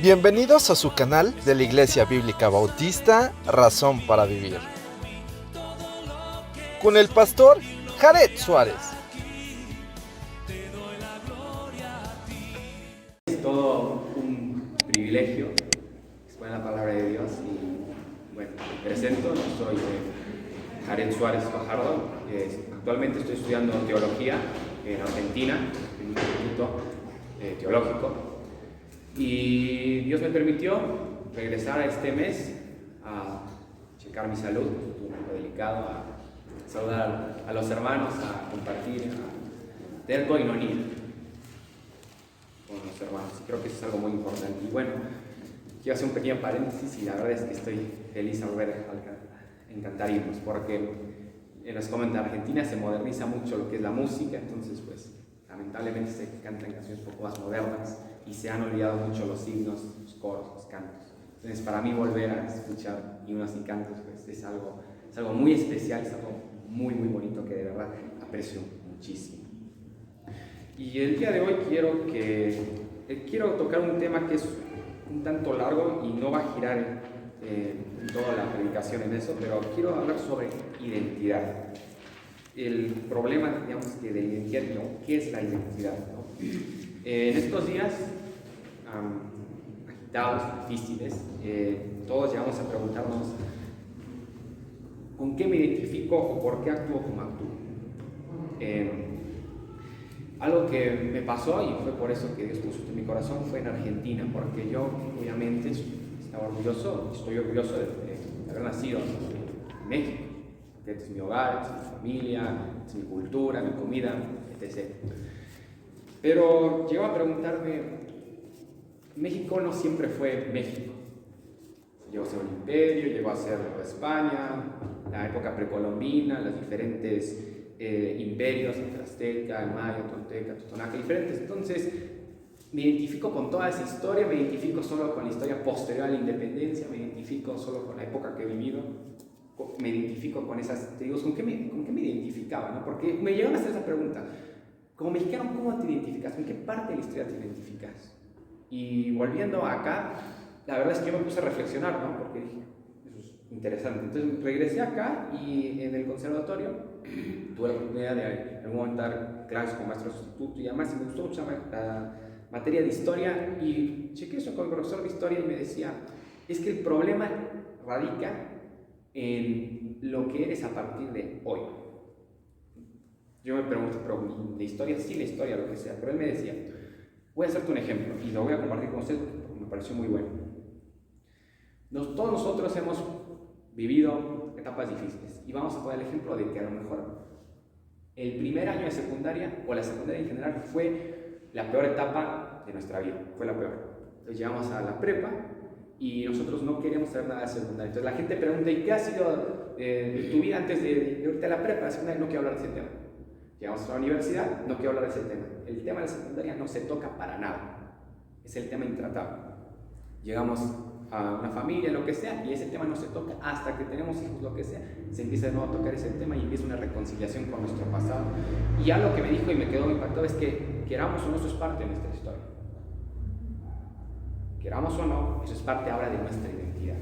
Bienvenidos a su canal de la Iglesia Bíblica Bautista, Razón para Vivir, con el pastor Jared Suárez. Es todo un privilegio exponer la palabra de Dios y bueno, me presento, yo soy Jared Suárez Fajardo, actualmente estoy estudiando teología en Argentina, en un instituto teológico. Y Dios me permitió regresar a este mes a checar mi salud, estuvo un poco delicado, a saludar a los hermanos, a compartir, a tener coinonía con los hermanos. Y creo que eso es algo muy importante. Y bueno, quiero hacer un pequeño paréntesis y la verdad es que estoy feliz al ver en cantar himnos, porque les comento, en Argentina se moderniza mucho lo que es la música, entonces pues lamentablemente se cantan canciones un poco más modernas y se han olvidado mucho los signos, los coros, los cantos. Entonces para mí volver a escuchar himnos y cantos pues, es algo muy especial, es algo muy muy bonito que de verdad aprecio muchísimo. Y el día de hoy quiero tocar un tema que es un tanto largo y no va a girar en toda la predicación en eso, pero quiero hablar sobre identidad. El problema, digamos, que de la identidad, ¿no? ¿Qué es la identidad? ¿No? En estos días agitados, difíciles, todos llegamos a preguntarnos ¿con qué me identifico o por qué actúo como actúo? Algo que me pasó, y fue por eso que Dios puso en mi corazón, fue en Argentina, porque yo obviamente estoy orgulloso de haber nacido en México, porque este es mi hogar, este es mi familia, este es mi cultura, mi comida, etc. Pero llego a preguntarme, México no siempre fue México. Llegó a ser un imperio, llegó a ser España, la época precolombina, los diferentes imperios, el azteca, el maya, tolteca, totonaca, diferentes. Entonces, me identifico con toda esa historia, me identifico solo con la historia posterior a la independencia, me identifico solo con la época que he vivido, me identifico con esas, te digo, ¿con qué me identificaba? ¿No? Porque me llegan a hacer esa pregunta, como mexicano, ¿cómo te identificas? ¿En qué parte de la historia te identificas? Y volviendo acá, la verdad es que yo me puse a reflexionar, ¿no? Porque dije, eso es interesante. Entonces regresé acá y en el conservatorio tuve la oportunidad de en algún momento dar clases con maestro sustituto y además me gustó mucho la materia de historia y chequé eso con el profesor de historia y me decía, es que el problema radica en lo que eres a partir de hoy. Yo me pregunto, pero ¿de historia? Sí, la historia, lo que sea, pero él me decía, voy a hacerte un ejemplo y lo voy a compartir con usted porque me pareció muy bueno. Todos nosotros hemos vivido etapas difíciles y vamos a poner el ejemplo de que a lo mejor el primer año de secundaria o la secundaria en general fue la peor etapa de nuestra vida, fue la peor. Entonces llegamos a la prepa y nosotros no queríamos saber nada de secundaria. Entonces la gente pregunta, ¿y qué ha sido tu vida antes de irte a la prepa? La secundaria, no quiero hablar de ese tema. Llegamos a la universidad, no quiero hablar de ese tema. El tema de la secundaria no se toca para nada. Es el tema intratable. Llegamos a una familia, lo que sea, y ese tema no se toca hasta que tenemos hijos, lo que sea. Se empieza de nuevo a tocar ese tema y empieza una reconciliación con nuestro pasado. Y algo que me dijo y me quedó impactado es que, queramos o no, eso es parte de nuestra historia. Queramos o no, eso es parte ahora de nuestra identidad.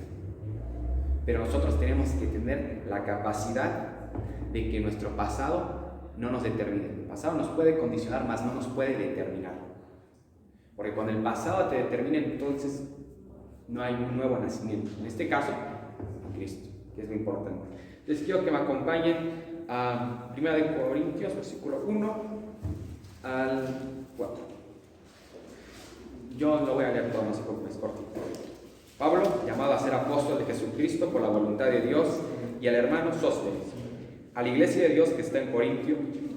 Pero nosotros tenemos que tener la capacidad de que nuestro pasado no nos determine. El pasado nos puede condicionar, más no nos puede determinar. Porque cuando el pasado te determina, entonces no hay un nuevo nacimiento. En este caso, Cristo, que es muy importante. Entonces quiero que me acompañen a 1 Corintios, versículo 1 al 4. Yo lo voy a leer todo, no sé cómo es cortito. Pablo, llamado a ser apóstol de Jesucristo por la voluntad de Dios, y al hermano Sóstenes, a la iglesia de Dios que está en Corintio,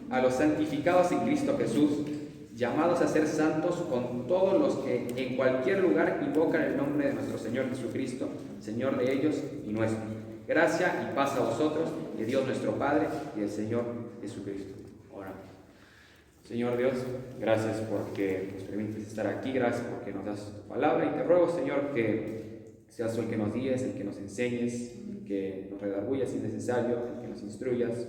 a los santificados en Cristo Jesús, llamados a ser santos con todos los que en cualquier lugar invocan el nombre de nuestro Señor Jesucristo, Señor de ellos y nuestro. Gracia y paz a vosotros, de Dios nuestro Padre y del Señor Jesucristo. Oramos. Señor Dios, gracias porque nos permites estar aquí, gracias porque nos das tu palabra y te ruego, Señor, que seas tú el que nos guíes, el que nos enseñes, el que nos redarguyas si es necesario, el que nos instruyas,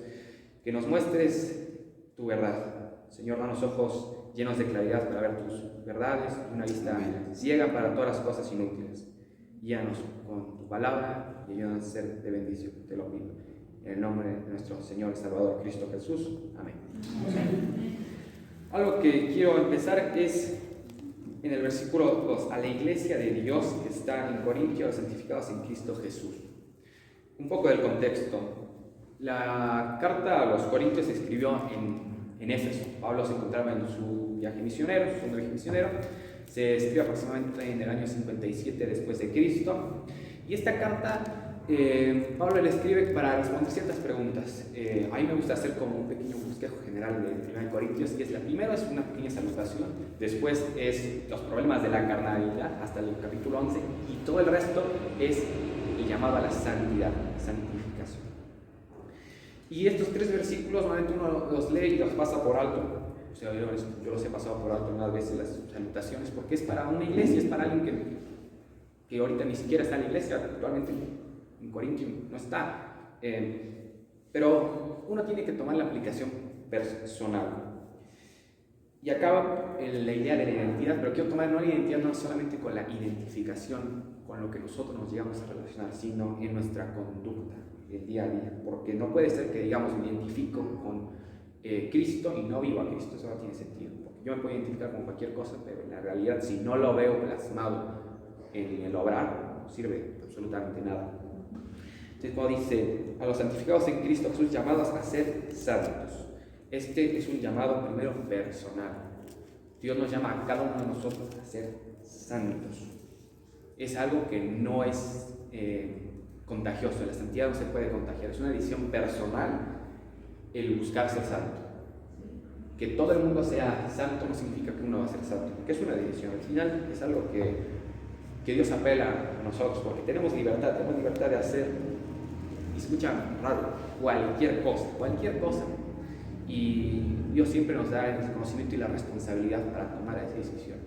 que nos muestres tu verdad. Señor, danos ojos llenos de claridad para ver tus verdades, una vista ciega para todas las cosas inútiles. Guíanos con tu palabra y ayúdanos a ser de bendición, te lo pido. En el nombre de nuestro Señor y Salvador Cristo Jesús. Amén. Algo que quiero empezar es en el versículo 2, a la iglesia de Dios que está en Corintios, los santificados en Cristo Jesús. Un poco del contexto. La carta a los Corintios se escribió en Éfeso. Pablo se encontraba en su viaje misionero, su segundo viaje misionero. Se escribe aproximadamente en el año 57 después de Cristo. Y esta carta, Pablo le escribe para responder ciertas preguntas. A mí me gusta hacer como un pequeño bosquejo general de 1 Corintios, y es la primera es una pequeña salutación, después es los problemas de la carnalidad hasta el capítulo 11, y todo el resto es el llamado a la santidad, santificación. Y estos 3 versículos, normalmente uno los lee y los pasa por alto. O sea, yo los he pasado por alto unas veces las salutaciones, porque es para una iglesia, es para alguien que ahorita ni siquiera está en la iglesia, actualmente en Corintio no está. Pero uno tiene que tomar la aplicación personal. Y acaba la idea de la identidad, pero quiero tomar la identidad no solamente con la identificación, con lo que nosotros nos llegamos a relacionar, sino en nuestra conducta, el día a día. Porque no puede ser que, digamos, me identifico con Cristo y no vivo a Cristo, eso no tiene sentido. Porque yo me puedo identificar con cualquier cosa, pero en la realidad, si no lo veo plasmado en el obrar, no sirve absolutamente nada. Entonces, cuando dice a los santificados en Cristo Jesús, llamados a ser santos, este es un llamado primero personal. Dios nos llama a cada uno de nosotros a ser santos. Es algo que no es contagioso, la santidad no se puede contagiar, es una decisión personal el buscar ser santo. Que todo el mundo sea santo no significa que uno va a ser santo, porque es una decisión. Al final es algo que Dios apela a nosotros, porque tenemos libertad de hacer, y escuchan raro, cualquier cosa. Y Dios siempre nos da el conocimiento y la responsabilidad para tomar esa decisión.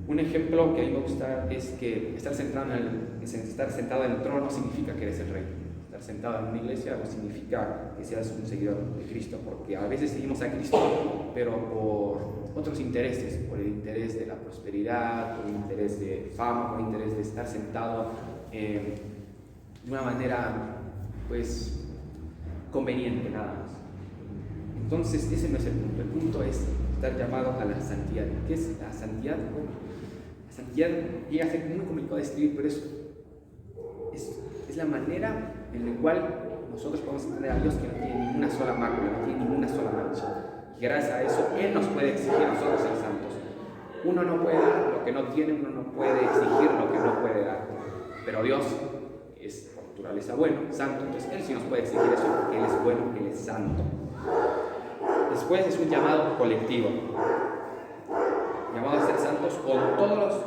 Un ejemplo que a mí me gusta es que estar sentado en el trono no significa que eres el rey. Estar sentado en una iglesia no significa que seas un seguidor de Cristo, porque a veces seguimos a Cristo, pero por otros intereses, por el interés de la prosperidad, por el interés de fama, por el interés de estar sentado de una manera, pues, conveniente nada más. Entonces, ese no es el punto. El punto es estar llamado a la santidad. ¿Qué es la santidad? Bueno, la santidad llega a ser muy complicado de describir, pero es la manera en la cual nosotros podemos entender a Dios que no tiene ninguna sola mácula, no tiene ninguna sola mancha. Y gracias a eso, Él nos puede exigir a nosotros ser santos. Uno no puede dar lo que no tiene, uno no puede exigir lo que no puede dar. Pero Dios es por naturaleza bueno, santo, entonces Él sí nos puede exigir eso porque Él es bueno, Él es santo. Después es un llamado colectivo, llamado a ser santos con todos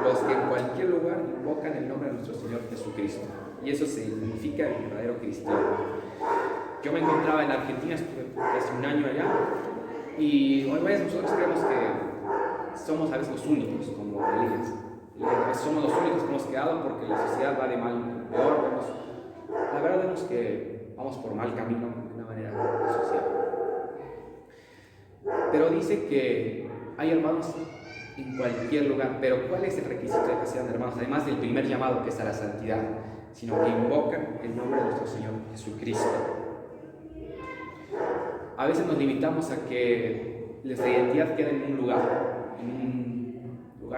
los que en cualquier lugar invocan el nombre de nuestro Señor Jesucristo. Y eso significa el verdadero cristiano. Yo me encontraba en Argentina, estuve hace un año allá, y hoy nosotros creemos que somos a veces los únicos, como Elías. Somos los únicos que hemos quedado porque la sociedad va de mal en peor. La verdad vemos que vamos por mal camino de una manera social. Pero dice que hay hermanos en cualquier lugar. Pero ¿cuál es el requisito de que sean hermanos? Además del primer llamado, que es a la santidad, sino que invocan el nombre de nuestro Señor Jesucristo. A veces nos limitamos a que nuestra identidad quede en un lugar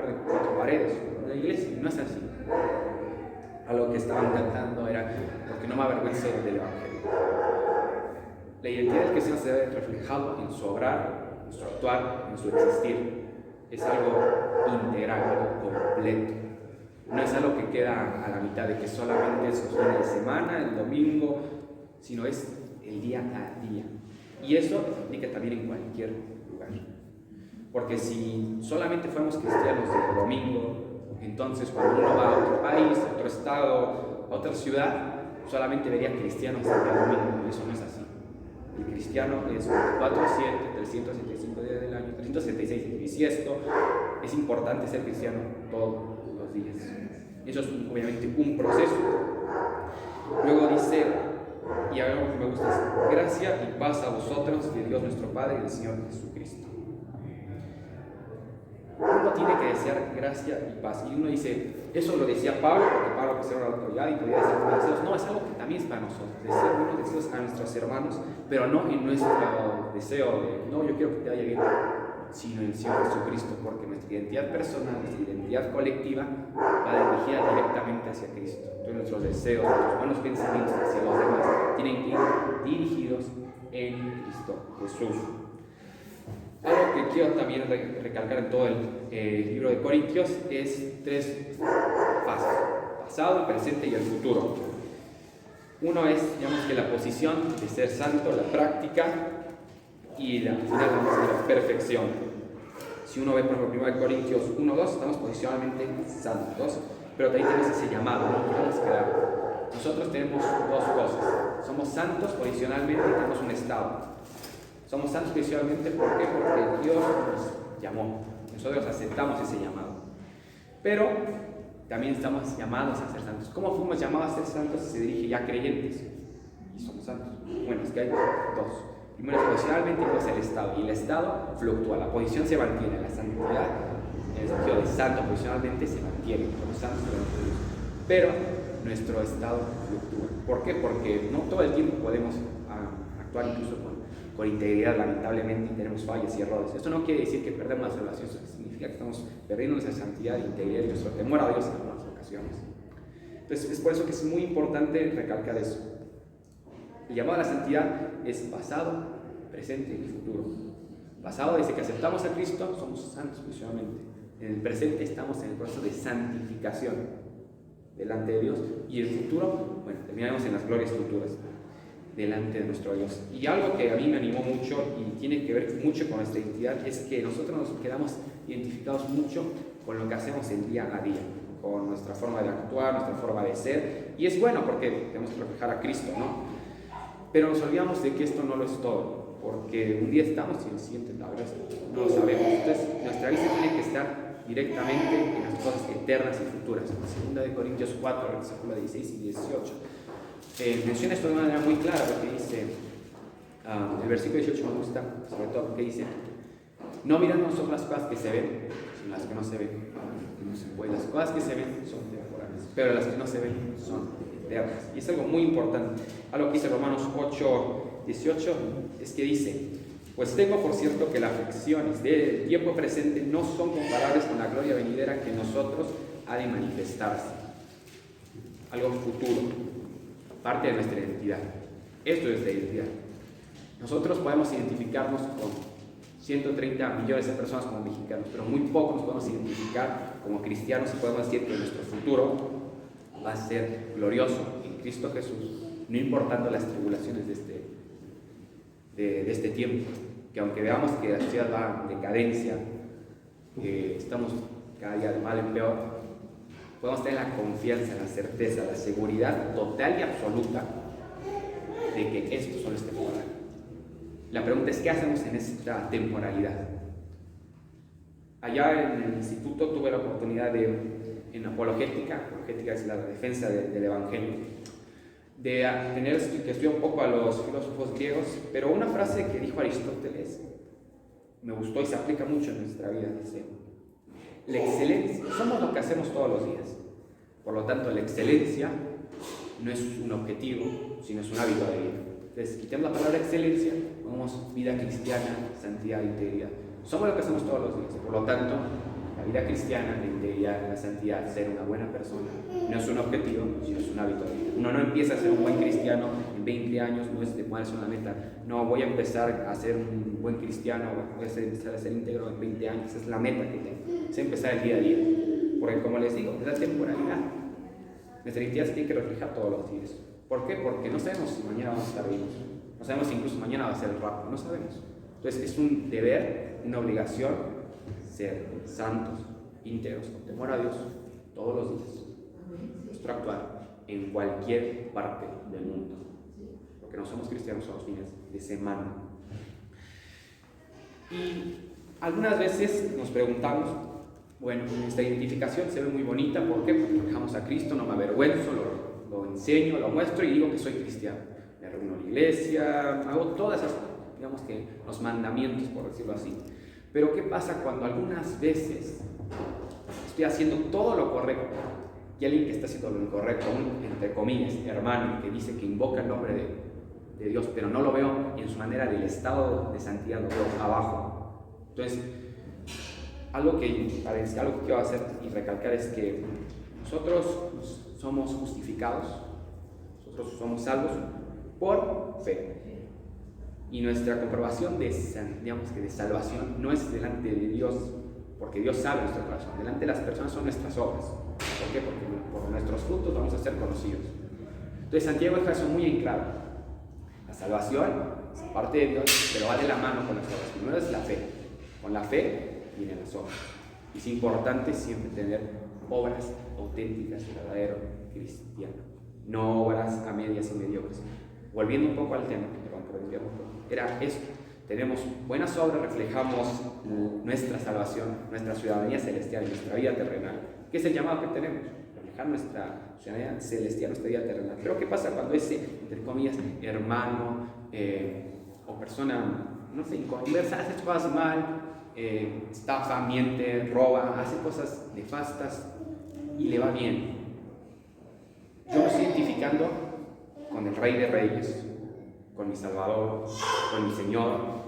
de 4 paredes, en la iglesia. No es así. A lo que estaban cantando era: porque no me avergüenzo del Evangelio. La identidad del cristiano se ve reflejado en su obrar, en su actuar, en su existir. Es algo integral, algo completo. No es algo que queda a la mitad, de que solamente es los fines de semana, el domingo, sino es el día a día. Y eso aplica también en cualquier lugar. Porque si solamente fuéramos cristianos del domingo, entonces cuando uno va a otro país, a otro estado, a otra ciudad, solamente vería cristianos el día domingo. Y eso no es así. El cristiano es 24/7, 365 días del año, 366 el bisiesto. Es importante ser cristiano todos los días. Eso es obviamente un proceso. Luego dice, y algo que me gusta es: gracia y paz a vosotros, de Dios nuestro Padre y del Señor Jesucristo. uno tiene que desear gracia y paz. Y uno dice, eso lo decía Pablo, porque Pablo pues, era una autoridad y podía decir unos deseos. No, es algo que también es para nosotros. Desear unos deseos a nuestros hermanos, pero no en nuestro deseo de, no, yo quiero que te vaya bien, sino en el Señor Jesucristo, porque nuestra identidad personal, nuestra identidad colectiva va dirigida directamente hacia Cristo. Entonces nuestros deseos, nuestros buenos pensamientos hacia los demás tienen que ir dirigidos en Cristo Jesús. Algo que quiero también recalcar en todo el libro de Corintios es 3 fases: pasado, el presente y el futuro. Uno es, digamos que la posición de ser santo, la práctica, y al final vamos a la perfección. Si uno ve por ejemplo 1 Corintios 1-2, estamos posicionalmente santos, pero también tenemos ese llamado, no tenemos que dar. Nosotros tenemos 2 cosas: somos santos posicionalmente y tenemos un estado. Somos santos posicionalmente, ¿por qué? Porque Dios nos llamó, nosotros aceptamos ese llamado, pero también estamos llamados a ser santos. ¿Cómo fuimos llamados a ser santos? Se dirige ya a creyentes y somos santos. Bueno, es que hay 2. Primero es posicionalmente y después el estado. Y el estado fluctúa, la posición se mantiene, la santidad, en el sentido de santo posicionalmente, se mantiene, los santos se mantienen. Pero nuestro estado fluctúa. ¿Por qué? Porque no todo el tiempo podemos actuar incluso con integridad, lamentablemente, y tenemos fallas y errores. Esto no quiere decir que perdemos la salvación, eso significa que estamos perdiendo nuestra santidad, integridad y nuestro temor a Dios en algunas ocasiones. Entonces, es por eso que es muy importante recalcar eso. El llamado a la santidad es pasado, presente y futuro. Pasado, desde que aceptamos a Cristo, somos santos posicionalmente. En el presente estamos en el proceso de santificación delante de Dios. Y el futuro, bueno, terminaremos en las glorias futuras delante de nuestro Dios. Y algo que a mí me animó mucho y tiene que ver mucho con nuestra identidad es que nosotros nos quedamos identificados mucho con lo que hacemos el día a día, con nuestra forma de actuar, nuestra forma de ser. Y es bueno porque tenemos que reflejar a Cristo, ¿no? Pero nos olvidamos de que esto no lo es todo, porque un día estamos y el siguiente tal vez no lo sabemos. Entonces nuestra vista tiene que estar directamente en las cosas eternas y futuras. En 2 Corintios 4, versículos 16 y 18 menciona esto de una manera muy clara, porque dice, el versículo 18 me gusta, sobre todo porque dice, no mirando nosotros las cosas que se ven, sino las que no se ven. No se puede. Las cosas que se ven son temporales, pero las que no se ven son eternas. Y es algo muy importante. Algo que dice Romanos 8, 18, es que dice, pues tengo por cierto que las aflicciones del tiempo presente no son comparables con la gloria venidera que en nosotros ha de manifestarse. Algo futuro, parte de nuestra identidad. Esto es la identidad. Nosotros podemos identificarnos con 130 millones de personas como mexicanos, pero muy pocos nos podemos identificar como cristianos y podemos decir que nuestro futuro va a ser glorioso en Cristo Jesús, no importando las tribulaciones de este tiempo. Que aunque veamos que la sociedad va en decadencia, que estamos cada día de mal en peor, podemos tener la confianza, la certeza, la seguridad total y absoluta de que esto solo es temporal. La pregunta es, ¿qué hacemos en esta temporalidad? Allá en el instituto tuve la oportunidad en apologética es la defensa del Evangelio, de tener que estudiar un poco a los filósofos griegos, pero una frase que dijo Aristóteles me gustó y se aplica mucho en nuestra vida. Dice, la excelencia, somos lo que hacemos todos los días. Por lo tanto, la excelencia no es un objetivo, sino es un hábito de vida. Entonces, quitemos la palabra excelencia, pongamos vida cristiana, santidad e integridad. Somos lo que hacemos todos los días. Por lo tanto, la vida cristiana, la integridad, la santidad, ser una buena persona, no es un objetivo, sino es un hábito de vida. Uno no empieza a ser un buen cristiano en 20 años, no es de ponerse una meta. No, voy a empezar a ser un buen cristiano, voy a empezar a ser íntegro en 20 años. Esa es la meta que tengo. Es empezar el día a día. Porque como les digo, es la temporalidad. Nuestra identidad se tiene que reflejar todos los días. ¿Por qué? Porque no sabemos si mañana vamos a estar vivos. No sabemos si incluso mañana va a ser el rapto. No sabemos. Entonces es un deber, una obligación ser santos, íntegros, con temor a Dios todos los días. Nuestro actuar en cualquier parte del mundo. Porque no somos cristianos a los fines de semana. Y algunas veces nos preguntamos, bueno, esta identificación se ve muy bonita, ¿por qué? Porque dejamos a Cristo, no me avergüenzo, lo enseño, lo muestro y digo que soy cristiano. Me reúno en la iglesia, hago todas esas, digamos que los mandamientos, por decirlo así. Pero ¿qué pasa cuando algunas veces estoy haciendo todo lo correcto, y alguien que está haciendo lo incorrecto, entre comillas, hermano, que dice que invoca el nombre de Dios, pero no lo veo en su manera del estado de santidad, lo veo abajo. Entonces, algo que quiero hacer y recalcar es que nosotros somos justificados, nosotros somos salvos por fe. Y nuestra comprobación de salvación no es delante de Dios, porque Dios sabe nuestro corazón. Delante de las personas son nuestras obras. ¿Por qué? Porque por nuestros frutos vamos a ser conocidos. Entonces Santiago deja eso muy en claro. La salvación es parte de Dios, pero va de la mano con las obras. Primero es la fe. Con la fe vienen las obras. Y es importante siempre tener obras auténticas de verdadero cristiano. No obras a medias y mediocres. Volviendo un poco al tema, era esto. Tenemos buenas obras, reflejamos nuestra salvación, nuestra ciudadanía celestial, nuestra vida terrenal, que es el llamado que tenemos, reflejar nuestra ciudadanía celestial, nuestra vida terrenal. Pero ¿qué pasa cuando ese, entre comillas, hermano o persona, no sé, inconversa, hace cosas mal, estafa, miente, roba, hace cosas nefastas y le va bien? Yo me estoy identificando con el Rey de Reyes, con mi Salvador, con mi Señor,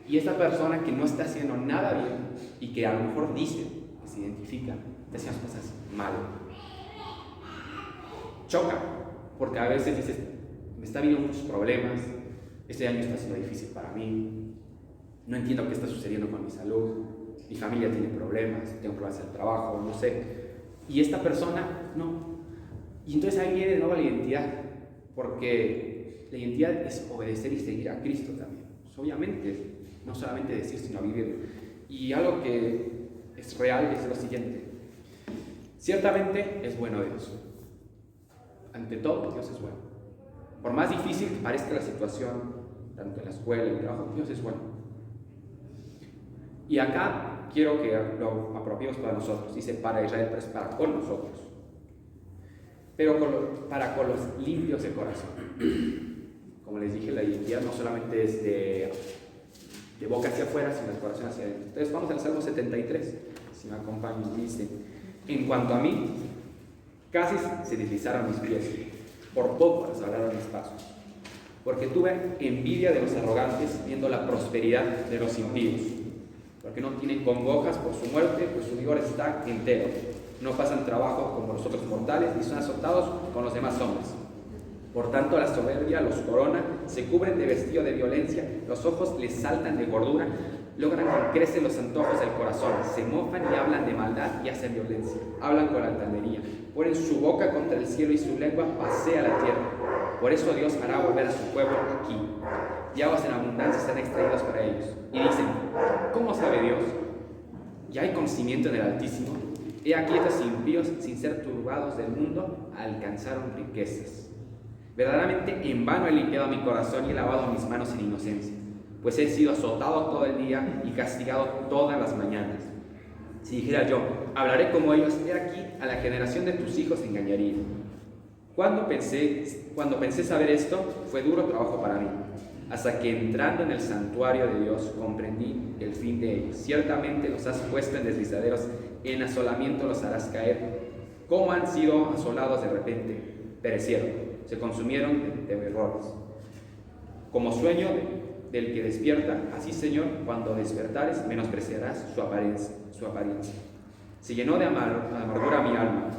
y esta persona que no está haciendo nada bien y que a lo mejor dice que se identifica, está haciendo cosas mal, choca, porque a veces dices, me está viendo muchos problemas, este año está siendo difícil para mí, no entiendo qué está sucediendo con mi salud, mi familia tiene problemas, tengo problemas en el trabajo, no sé, y esta persona no. Y entonces ahí viene de nuevo la identidad, porque la identidad es obedecer y seguir a Cristo también. Pues obviamente, no solamente decir, sino vivir. Y algo que es real es lo siguiente. Ciertamente es bueno Dios. Ante todo, Dios es bueno. Por más difícil que parezca la situación, tanto en la escuela, en el trabajo, Dios es bueno. Y acá quiero que lo apropiemos para nosotros. Dice para Israel, pero es para con nosotros. Pero para con los limpios de corazón. Como les dije, la identidad no solamente es de boca hacia afuera, sino de corazón hacia adentro. Entonces vamos al Salmo 73, si me acompañan. Dice: en cuanto a mí, casi se deslizaron mis pies, por poco resbalaron mis pasos, porque tuve envidia de los arrogantes, viendo la prosperidad de los impíos, porque no tienen congojas por su muerte, pues su vigor está entero. No pasan trabajo como los otros mortales, ni son azotados con los demás hombres. Por tanto, la soberbia los corona, se cubren de vestido de violencia, los ojos les saltan de gordura, logran que crecen los antojos del corazón, se mofan y hablan de maldad y hacen violencia, hablan con altanería, ponen su boca contra el cielo y su lengua pasea la tierra. Por eso Dios hará volver a su pueblo aquí, y aguas en abundancia serán extraídos para ellos. Y dicen: ¿cómo sabe Dios? ¿Ya hay conocimiento en el Altísimo? He aquí estos impíos, sin ser turbados del mundo, alcanzaron riquezas. Verdaderamente en vano he limpiado mi corazón y he lavado mis manos en inocencia, pues he sido azotado todo el día y castigado todas las mañanas. Si dijera yo, hablaré como ellos, he aquí a la generación de tus hijos engañaría. Cuando pensé saber esto, fue duro trabajo para mí, hasta que entrando en el santuario de Dios comprendí el fin de ellos. Ciertamente los has puesto en deslizaderos, en asolamiento los harás caer. Como han sido asolados de repente, perecieron, se consumieron de errores. Como sueño del que despierta, así, Señor, cuando despertares, menospreciarás su apariencia. Se llenó de amargura mi alma,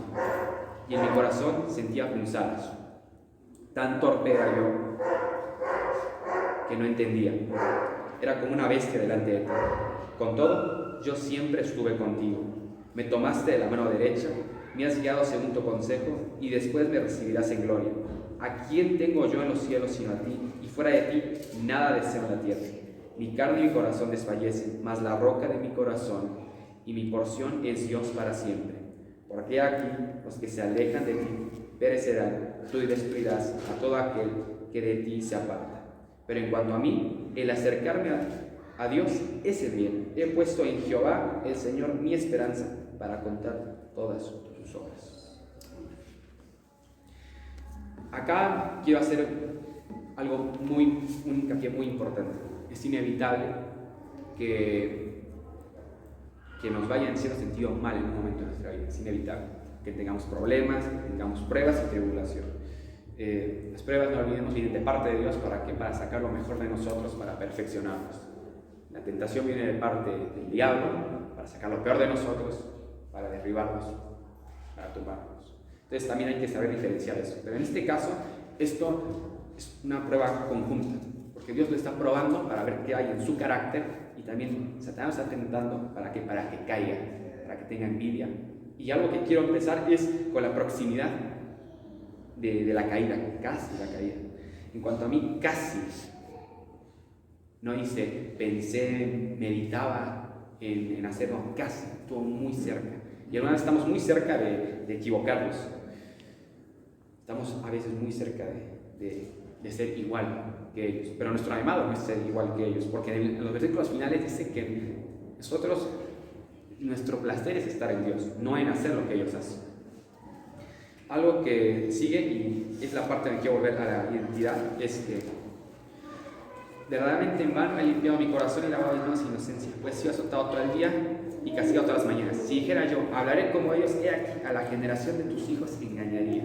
y en mi corazón sentía punzadas. Tan torpe era yo que no entendía. Era como una bestia delante de ti. Con todo, yo siempre estuve contigo. Me tomaste de la mano derecha, me has guiado según tu consejo, y después me recibirás en gloria. ¿A quién tengo yo en los cielos sino a ti? Y fuera de ti, nada deseo en la tierra. Mi carne y mi corazón desfallecen, mas la roca de mi corazón y mi porción es Dios para siempre. Porque aquí los que se alejan de ti perecerán, tú destruirás a todo aquel que de ti se aparta. Pero en cuanto a mí, el acercarme a Dios es el bien. He puesto en Jehová, el Señor, mi esperanza, para contar todas sus obras. Acá quiero hacer un hincapié muy importante. Es inevitable que que nos vaya en cierto sentido mal en un momento de nuestra vida. Es inevitable que tengamos problemas, que tengamos pruebas y tribulación. Las pruebas, no olvidemos, vienen de parte de Dios para sacar lo mejor de nosotros, para perfeccionarnos. La tentación viene de parte del diablo para sacar lo peor de nosotros, para derribarnos, para tumbarnos. Entonces también hay que saber diferenciar eso. Pero en este caso, esto es una prueba conjunta, porque Dios lo está probando para ver qué hay en su carácter, y también Satanás está tentando para que caiga, para que tenga envidia. Y algo que quiero empezar es con la proximidad de la caída, casi la caída. En cuanto a mí, casi. No dice, pensé, meditaba en hacerlo, casi, estuvo muy cerca. Y alguna vez estamos muy cerca de equivocarnos. Estamos a veces muy cerca de ser igual que ellos. Pero nuestro llamado no es ser igual que ellos, porque en los versículos finales dice que nosotros, nuestro placer es estar en Dios, no en hacer lo que ellos hacen. Algo que sigue, y es la parte en la que quiero volver a la identidad, es que verdaderamente en vano he limpiado mi corazón y lavado mis manos de inocencia, pues he sido azotado todo el día y castigado todas las mañanas. Si dijera yo, hablaré como ellos, he aquí, a la generación de tus hijos engañaría.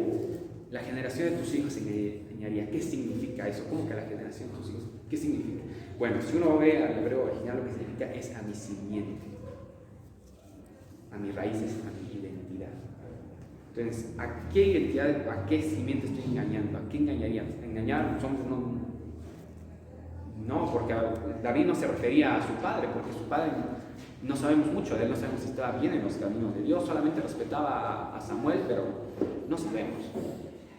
La generación de tus hijos engañaría. ¿Qué significa eso? ¿Cómo que la generación de tus hijos? ¿Qué significa? Bueno, si uno ve al hebreo original, lo que significa es a mi simiente, a mis raíces, a mi identidad. Entonces, ¿a qué identidad, a qué simiente estoy engañando? ¿A qué engañaría? Engañar somos no, porque David no se refería a su padre, porque su padre no sabemos mucho de él, no sabemos si estaba bien en los caminos de Dios, solamente respetaba a Samuel, pero no sabemos.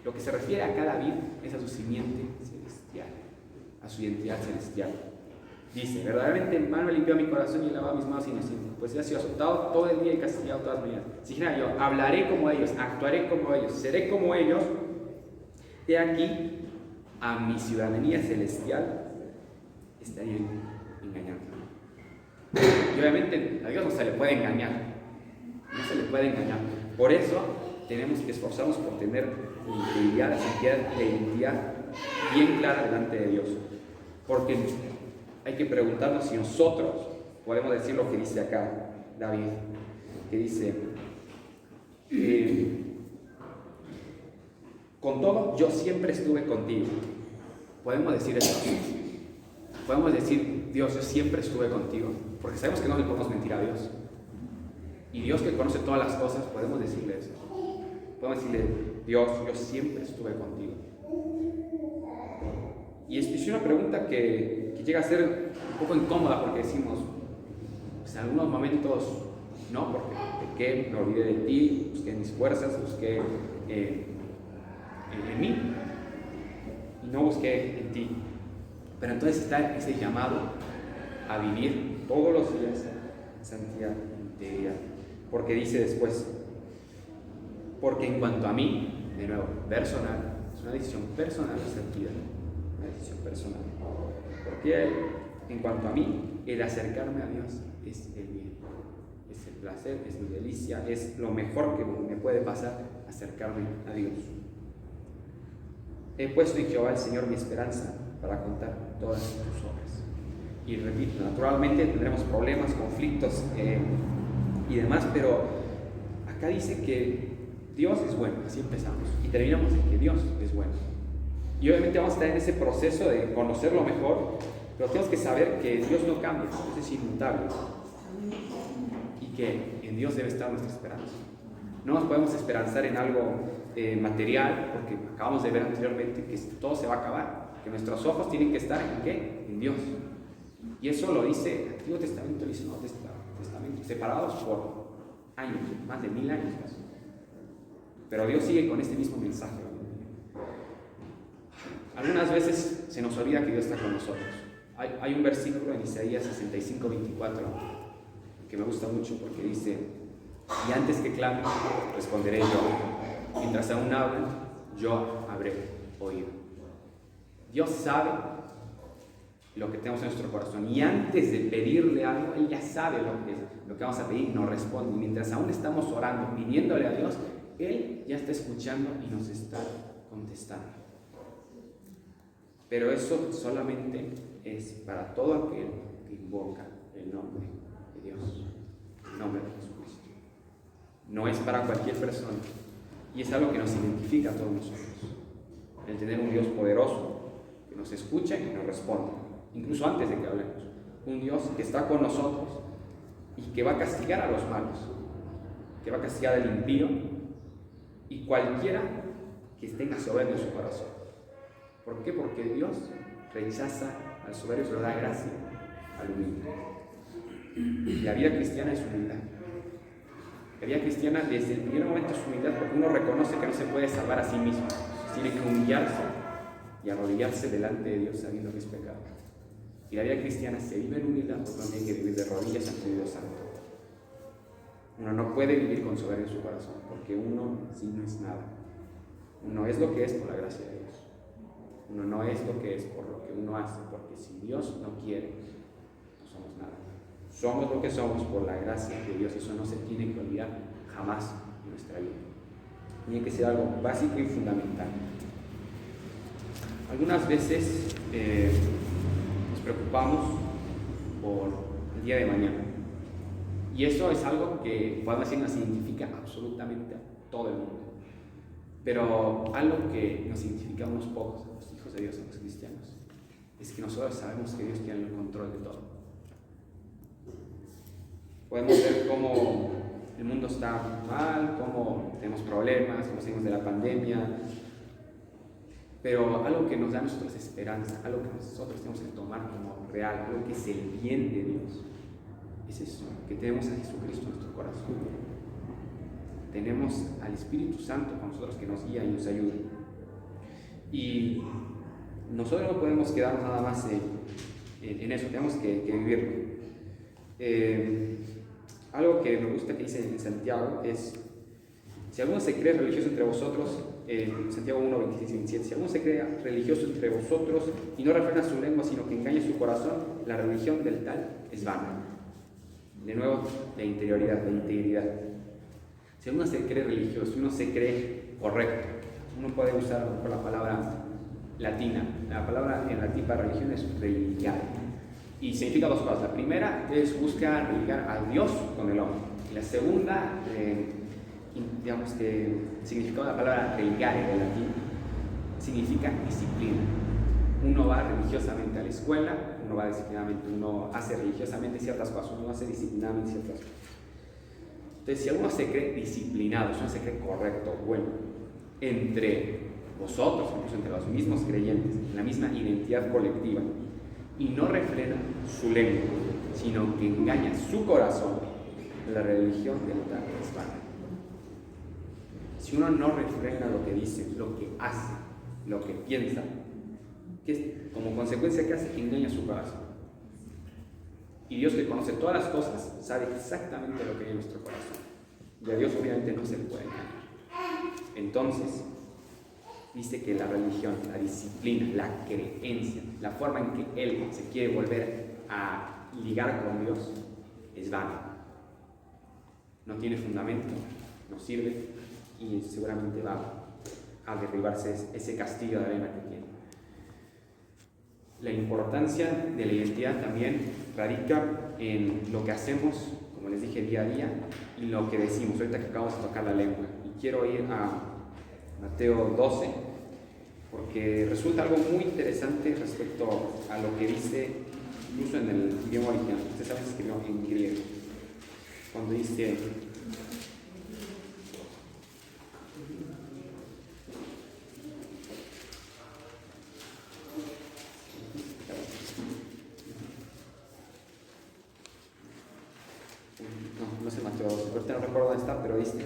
Lo que se refiere acá a David es a su simiente celestial, a su identidad celestial. Dice, verdaderamente en vano he limpiado mi corazón y he lavado mis manos inocentes, pues he sido azotado todo el día y castigado todas las mañanas. Si dijera yo, hablaré como ellos, actuaré como ellos, seré como ellos, he aquí, a mi ciudadanía celestial estarían engañando. Y obviamente a Dios no se le puede engañar, no se le puede engañar. Por eso tenemos que esforzarnos por tener la integridad, la identidad bien clara delante de Dios, porque hay que preguntarnos si nosotros podemos decir lo que dice acá David, que dice, con todo yo siempre estuve contigo. Podemos decir eso. Podemos decir, Dios, yo siempre estuve contigo, porque sabemos que no le podemos mentir a Dios. Y Dios, que conoce todas las cosas, podemos decirle eso. Podemos decirle, Dios, yo siempre estuve contigo. Y es una pregunta que llega a ser un poco incómoda, porque decimos, pues en algunos momentos no, porque pequé, me olvidé de ti, busqué mis fuerzas, busqué en mí, y no busqué en ti. Pero entonces está ese llamado a vivir todos los días en santidad e integridad. Porque dice después, porque en cuanto a mí, de nuevo, personal, es una decisión personal la santidad, una decisión personal. Porque en cuanto a mí, el acercarme a Dios es el bien, es el placer, es mi delicia, es lo mejor que me puede pasar, acercarme a Dios. He puesto en Jehová el Señor mi esperanza para contar todas tus obras. Y repito, naturalmente tendremos problemas, conflictos y demás, pero acá dice que Dios es bueno, así empezamos, y terminamos en que Dios es bueno. Y obviamente vamos a estar en ese proceso de conocerlo mejor, pero tenemos que saber que Dios no cambia, Dios es inmutable, y que en Dios debe estar nuestra esperanza. No nos podemos esperanzar en algo material, porque acabamos de ver anteriormente que todo se va a acabar, que nuestros ojos tienen que estar ¿en qué? En Dios. Y eso lo dice el Antiguo Testamento y el Nuevo Testamento, separados por años, más de 1000 años casi. Pero Dios sigue con este mismo mensaje. Algunas veces se nos olvida que Dios está con nosotros. Hay un versículo en Isaías 65:24 que me gusta mucho, porque dice, y antes que clame, responderé yo. Mientras aún hablan, yo habré oído. Dios sabe lo que tenemos en nuestro corazón, y antes de pedirle algo, Él ya sabe lo que vamos a pedir y nos responde. Y mientras aún estamos orando, pidiéndole a Dios, Él ya está escuchando y nos está contestando. Pero eso solamente es para todo aquel que invoca el nombre de Dios. No nombre de Jesucristo. No es para cualquier persona. Y es algo que nos identifica a todos nosotros. El tener un Dios poderoso que nos escucha y nos responde, incluso antes de que hablemos. Un Dios que está con nosotros y que va a castigar a los malos, que va a castigar al impío y cualquiera que tenga soberbio en su corazón. ¿Por qué? Porque Dios rechaza al soberbio y se lo da gracia al humilde. Y la vida cristiana es humildad. La vida cristiana desde el primer momento es humildad, porque uno reconoce que no se puede salvar a sí mismo. Tiene que humillarse y arrodillarse delante de Dios sabiendo que es pecado. Y la vida cristiana se vive en humildad, porque uno tiene que vivir de rodillas ante Dios Santo. Uno no puede vivir con soberbia en su corazón, porque uno sí no es nada. Uno es lo que es por la gracia de Dios. Uno no es lo que es por lo que uno hace, porque si Dios no quiere, no somos nada. Somos lo que somos por la gracia de Dios. Eso no se tiene que olvidar jamás en nuestra vida. Tiene que ser algo básico y fundamental. Algunas veces nos preocupamos por el día de mañana. Y eso es algo que, podemos decir, nos identifica absolutamente a todo el mundo. Pero algo que nos identifica a unos pocos, a los hijos de Dios, a los cristianos, es que nosotros sabemos que Dios tiene el control de todo. Podemos ver cómo el mundo está mal, cómo tenemos problemas, cómo salimos de la pandemia, pero algo que nos da a nosotros esperanza, algo que nosotros tenemos que tomar como real, algo que es el bien de Dios, es eso, que tenemos a Jesucristo en nuestro corazón. Tenemos al Espíritu Santo con nosotros que nos guía y nos ayuda. Y nosotros no podemos quedarnos nada más en eso, tenemos que vivirlo. Algo que me gusta que dice en Santiago es: si alguno se cree religioso entre vosotros, Santiago 1, 26 y 27, si alguno se cree religioso entre vosotros y no refrena su lengua, sino que engaña su corazón, la religión del tal es vana. De nuevo, la interioridad, la integridad. Si uno se cree religioso, uno se cree correcto, uno puede usar a lo mejor la palabra latina. La palabra en latín para religión es religare. Y significa dos cosas. La primera es buscar religar a Dios con el hombre. Y la segunda, digamos que el significado de la palabra religare en latín significa disciplina. Uno va religiosamente a la escuela, uno va disciplinadamente, uno hace religiosamente ciertas cosas, uno hace disciplinadamente ciertas cosas. Entonces, si alguno se cree disciplinado, si uno se cree correcto, bueno, entre vosotros, incluso entre los mismos creyentes, en la misma identidad colectiva, y no refrena su lengua, sino que engaña su corazón, la religión del tal es vana. Si uno no refrena lo que dice, lo que hace, lo que piensa, como consecuencia, ¿qué hace? Que engaña su corazón. Y Dios, que conoce todas las cosas, sabe exactamente lo que hay en nuestro corazón. Y a Dios obviamente no se le puede engañar. Entonces, dice que la religión, la disciplina, la creencia, la forma en que Él se quiere volver a ligar con Dios, es vana. No tiene fundamento, no sirve y seguramente va a derribarse ese castillo de arena que tiene. La importancia de la identidad también radica en lo que hacemos, como les dije, día a día, y lo que decimos. Ahorita que acabamos de tocar la lengua, y quiero ir a Mateo 12, porque resulta algo muy interesante respecto a lo que dice, incluso en el idioma original. Ustedes saben que escribió en griego, cuando dice: no sé Mateo 12, ahorita no recuerdo dónde está, pero dice: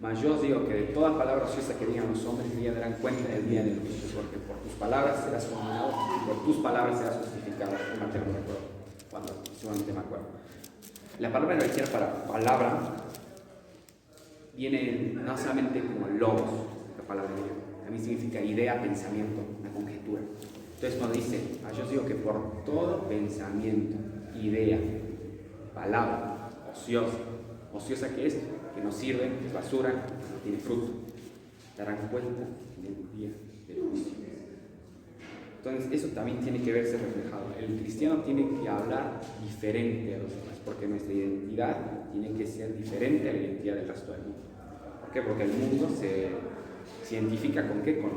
mas yo os digo que de toda palabra ociosa que digan los hombres, ellos darán cuenta el día del juicio, porque por tus palabras serás condenado y por tus palabras serás justificado. Mateo no recuerdo cuando, seguramente me acuerdo. La palabra en original para palabra viene no solamente como logos, la palabra griega, también significa idea, pensamiento, una conjetura. Entonces cuando dice: mas yo os digo que por todo pensamiento, idea, palabra ociosa que es, que no sirve, que es basura, que no tiene fruto, darán cuenta en el día del juicio. Entonces eso también tiene que verse reflejado. El cristiano tiene que hablar diferente a los demás, porque nuestra identidad tiene que ser diferente a la identidad del resto del mundo. ¿Por qué? Porque el mundo se identifica ¿con qué? Con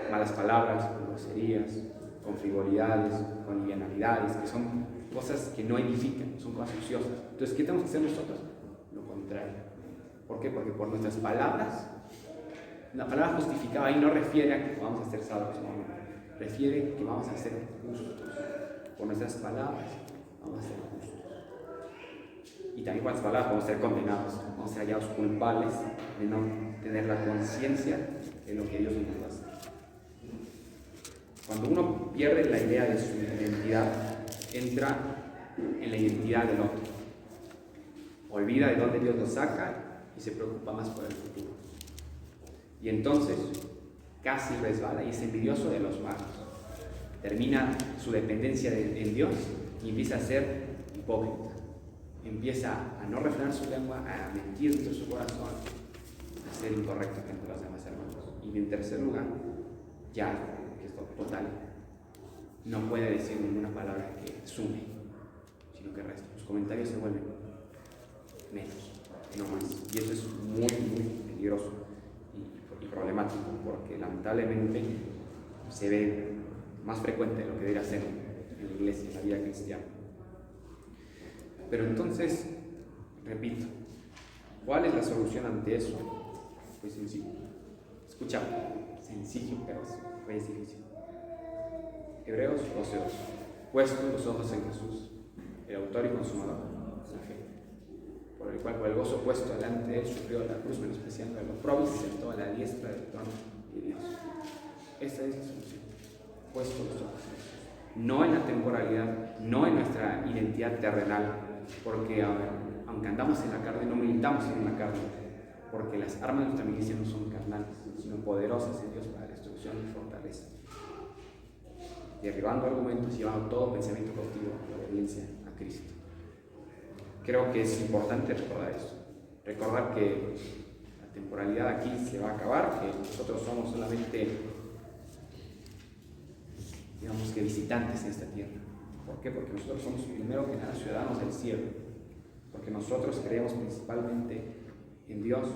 malas palabras, con groserías, con frivolidades, con livianalidades, que son cosas que no edifican, son cosas ociosas. Entonces, ¿qué tenemos que hacer nosotros? Lo contrario. ¿Por qué? Porque por nuestras palabras, la palabra justificada ahí no refiere a que vamos a ser salvos, no, refiere que vamos a ser justos. Por nuestras palabras vamos a ser justos. Y también por las palabras vamos a ser condenados, vamos a ser hallados culpables de no tener la conciencia de lo que Dios nos va a hacer. Cuando uno pierde la idea de su identidad, entra en la identidad del otro. Olvida de dónde Dios lo saca y se preocupa más por el futuro. Y entonces casi resbala y es envidioso de los malos. Termina su dependencia en Dios y empieza a ser hipócrita. Empieza a no refrenar su lengua, a mentir de su corazón, a ser incorrecto frente a los demás hermanos. Y en tercer lugar, ya, que es total, no puede decir ninguna palabra que sume, sino que resta. Los comentarios se vuelven menos, no más. Y eso es muy, muy peligroso y problemático, porque lamentablemente se ve más frecuente de lo que debería ser en la iglesia, en la vida cristiana. Pero entonces, repito, ¿cuál es la solución ante eso? Pues sencillo. Escucha, sencillo, pero es difícil. Hebreos 12:8. Puestos los ojos en Jesús, el autor y consumador de la fe, por el cual por el gozo puesto delante de él sufrió la cruz, menospreciando el oprobio y se sentó a la diestra del trono de Dios. Esa es la solución. Puestos los ojos en Jesús. No en la temporalidad, no en nuestra identidad terrenal, porque aunque andamos en la carne, no militamos en la carne, porque las armas de nuestra milicia no son carnales, sino poderosas en Dios para destrucción y fortaleza, derribando argumentos y llevando todo pensamiento cautivo a la obediencia a Cristo. Creo que es importante recordar eso, recordar que la temporalidad aquí se va a acabar, que nosotros somos solamente, digamos que visitantes en esta tierra. ¿Por qué? Porque nosotros somos primero que nada ciudadanos del cielo, porque nosotros creemos principalmente en Dios,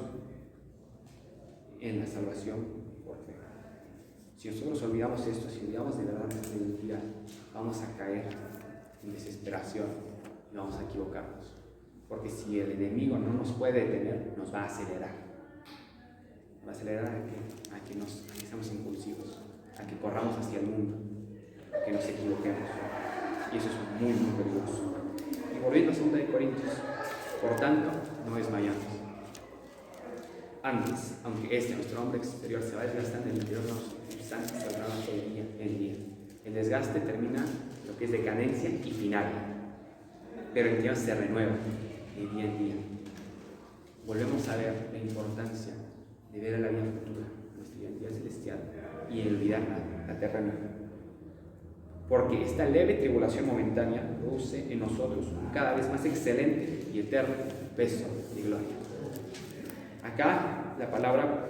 en la salvación por fe. Si nosotros olvidamos esto, si olvidamos de verdad nuestra identidad, vamos a caer en desesperación y vamos a equivocarnos. Porque si el enemigo no nos puede detener, nos va a acelerar. Nos va a acelerar a que seamos impulsivos, a que corramos hacia el mundo, a que nos equivoquemos. Y eso es muy, muy peligroso. Y volviendo a 2 Corintios, por tanto, no desmayamos. Antes, aunque nuestro hombre exterior, se va desgastando, el interior nos santos saldrá de día en día. El desgaste termina lo que es decadencia y final, pero el interior se renueva de día en día. Volvemos a ver la importancia de ver a la vida futura, nuestra identidad celestial, y olvidar la terrena. Porque esta leve tribulación momentánea produce en nosotros un cada vez más excelente y eterno peso de gloria. Acá la palabra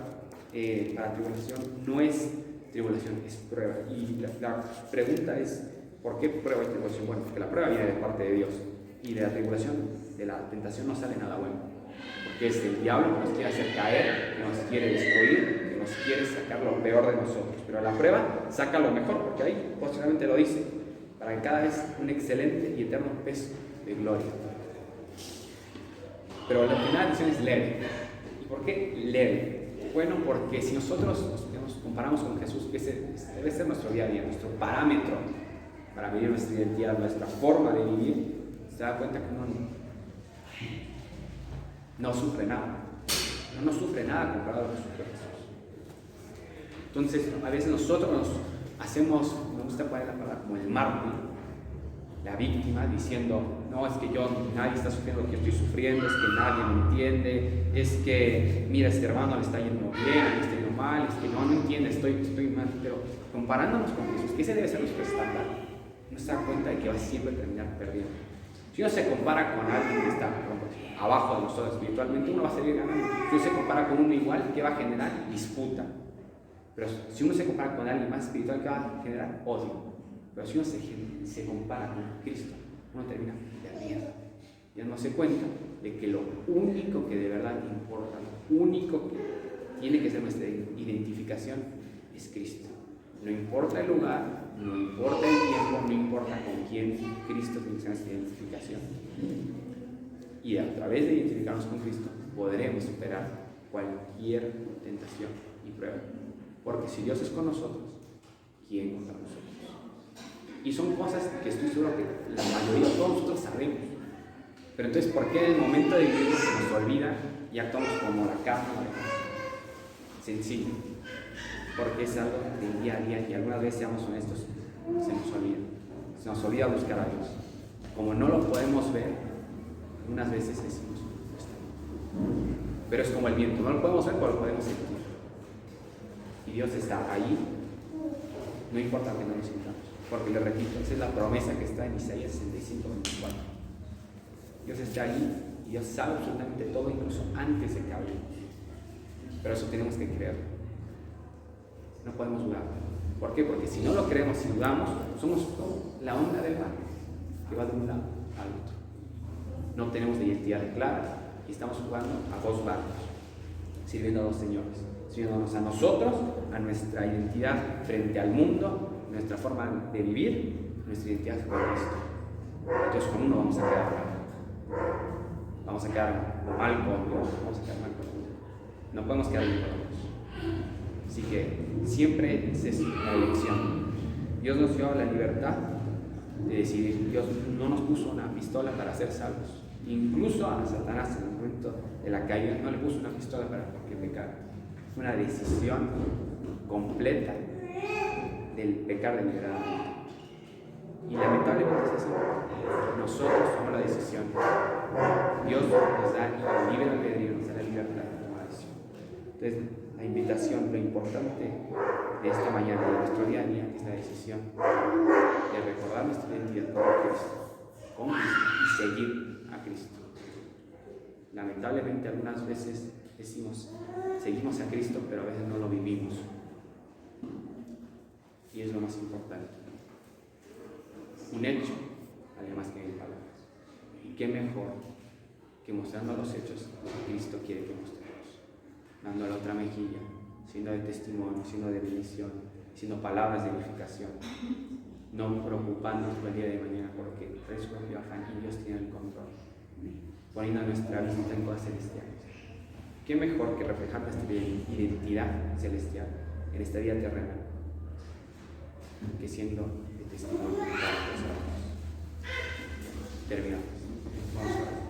para tribulación no es tribulación, es prueba. Y la pregunta es, ¿por qué prueba y tribulación? Bueno, porque la prueba viene de parte de Dios. Y de la tribulación, de la tentación, no sale nada bueno. Porque es el diablo que nos quiere hacer caer, que nos quiere destruir, que nos quiere sacar lo peor de nosotros. Pero la prueba saca lo mejor, porque ahí posteriormente lo dice, para que cada vez un excelente y eterno peso de gloria. Pero la primera edición es leve. ¿Y por qué leve? Bueno, porque si nosotros nos comparamos con Jesús, que debe ser nuestro día a día, nuestro parámetro para medir nuestra identidad, nuestra forma de vivir, se da cuenta que uno no sufre nada. No sufre nada comparado con sufre Jesús. Entonces, a veces nosotros nos hacemos, me gusta poner la palabra como el mártir, la víctima, diciendo, no, es que nadie está sufriendo lo que yo estoy sufriendo, es que nadie me entiende, es que, mira, este hermano le está yendo bien, a mí está yendo mal, es que no entiende, estoy mal. Pero comparándonos con Jesús, que ese debe ser nuestro estándar, uno se da cuenta de que va a siempre terminar perdiendo. Si uno se compara con alguien que está abajo de nosotros espiritualmente, uno va a salir ganando. Si uno se compara con uno igual, ¿qué va a generar? Disputa. Pero si uno se compara con alguien más espiritual, ¿qué va a generar? Odio. Pero si uno se compara con Cristo, uno termina perdiendo. y dándose cuenta de que lo único que de verdad importa, lo único que tiene que ser nuestra identificación es Cristo. No importa el lugar, no importa el tiempo, no importa con quién, Cristo tiene que ser nuestra identificación. Y a través de identificarnos con Cristo podremos superar cualquier tentación y prueba. Porque si Dios es con nosotros, ¿quién contra nosotros? Y son cosas que estoy seguro que la mayoría de todos nosotros sabemos. Pero entonces, ¿por qué en el momento de vivir se nos olvida y actuamos como la carne? Sencillo. Porque es algo del día a día y algunas veces, seamos honestos, se nos olvida. Se nos olvida buscar a Dios. Como no lo podemos ver, unas veces decimos, no está bien. Pero es como el viento, no lo podemos ver, pero lo podemos sentir. Y Dios está ahí, no importa que no lo sintamos. Porque le repito, esa es la promesa que está en Isaías 65:24. Dios está ahí y Dios sabe absolutamente todo, incluso antes de que hablemos. Pero eso tenemos que creerlo. No podemos dudar. ¿Por qué? Porque si no lo creemos, si dudamos, somos la onda del mar que va de un lado al otro. No tenemos la identidad clara y estamos jugando a dos barcos, sirviendo a dos señores, sirviéndonos a nosotros, a nuestra identidad frente al mundo, nuestra forma de vivir, nuestra identidad con Cristo. Entonces con uno vamos a quedar mal. Vamos a quedar mal con Dios, vamos a quedar mal con Dios. No podemos quedar bien con Dios. Así que siempre es la elección. Dios nos dio la libertad de decidir. Dios no nos puso una pistola para ser salvos. Incluso a Satanás en el momento de la caída no le puso una pistola para que pecara. Fue una decisión completa del pecar deliberadamente. Y lamentablemente es así. Nosotros tomamos la decisión. Dios nos da el libre albedrío, nos da la libertad de tomar la decisión. Entonces, la invitación, lo importante de esta mañana, de nuestro día a día, es la decisión de recordar nuestra identidad con Cristo y seguir a Cristo. Lamentablemente, algunas veces decimos, seguimos a Cristo, pero a veces no lo vivimos. Y es lo más importante. Un hecho, además que mil palabras. Y qué mejor que mostrando los hechos que Cristo quiere que mostremos. Dando la otra mejilla, siendo de testimonio, siendo de bendición, siendo palabras de edificación. No preocupándonos por el día de mañana, porque trae su propio afán y Dios tiene el control. Poniendo nuestra vista en cosas celestiales. Qué mejor que reflejar nuestra identidad celestial en esta vida terrena, que siendo de testimonio para los hermanos. Terminamos. Vamos a ver.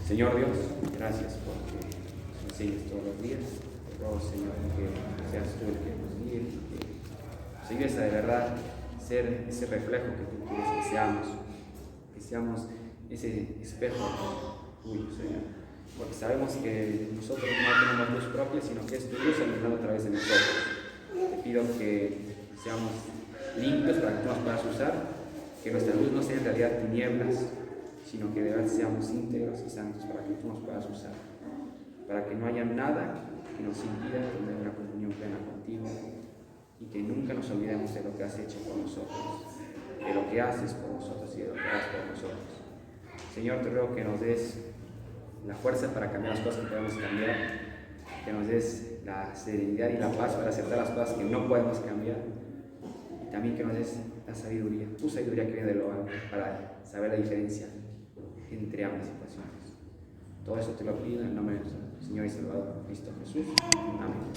Señor Dios, gracias porque nos enseñas todos los días. Te ruego, Señor, que seas tú el que nos guíe, que nos ayudes a de verdad ser ese reflejo que tú quieres que seamos ese espejo tuyo, Señor. Porque sabemos que nosotros no tenemos luz propia, sino que es tu luz alumbrando a través de nosotros. Te pido que seamos limpios para que tú nos puedas usar, que nuestra luz no sea en realidad tinieblas, sino que de verdad seamos íntegros y santos para que tú nos puedas usar, para que no haya nada que nos impida tener una comunión plena contigo y que nunca nos olvidemos de lo que has hecho por nosotros, de lo que haces por nosotros y de lo que harás por nosotros. Señor, te ruego que nos des la fuerza para cambiar las cosas que podemos cambiar, que nos des la serenidad y la paz para aceptar las cosas que no podemos cambiar, y también que nos des la sabiduría, tu sabiduría que viene de lo alto, para saber la diferencia entre ambas situaciones. Todo eso te lo pido en el nombre del Señor y Salvador Cristo Jesús. Amén.